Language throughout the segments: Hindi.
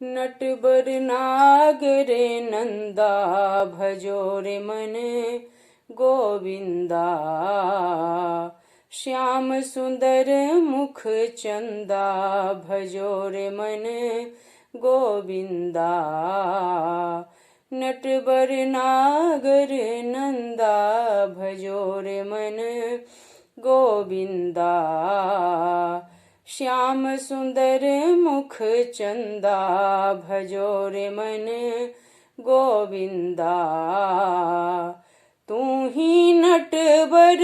नटवर नागर नंदा भजो रे मन गोविंदा। श्याम सुंदर मुख चंदा भजो रे मन गोविंदा। नटवर नागर नंदा भजो रे मन गोविंदा। श्याम सुंदर मुख चंदा भजो रे मन गोविंदा। तू ही नटवर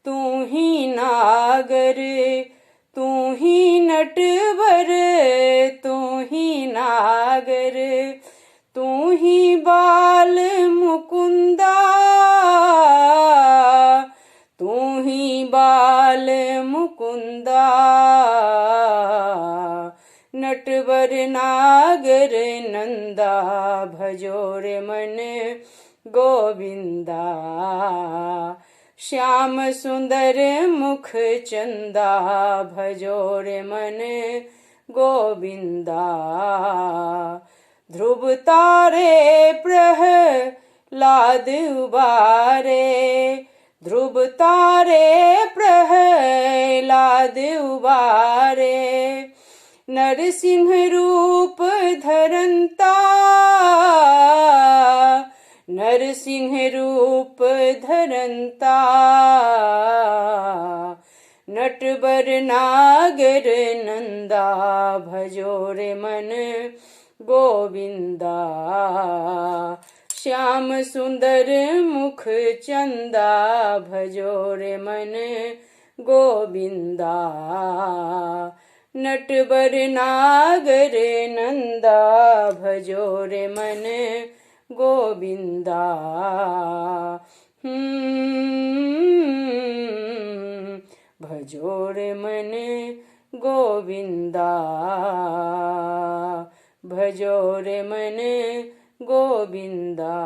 तू ही नागर, तू ही नटवर तू ही नागर, तू ही बाल मुकुंदा, तू ही बाल मुकुंदा। नटवर नागर नंदा भजो रे मन गोविंदा। श्याम सुंदर मुख चंदा भजो रे मन गोविंदा। ध्रुव तारे प्रहलाद उबारे, ध्रुव तारे प्रहलाद उबारे। नरसिंह रूप धरंता, नरसिंह रूप धरंता। नटवर नागर नंदा भजो रे मन गोविंदा। श्याम सुंदर मुख चंदा भजो रे मन गोविंदा। नटवर नागर नंदा भजो रे मन गोविंदा। भजो रे मन गोविंदा, भजो रे मन गोविंदा।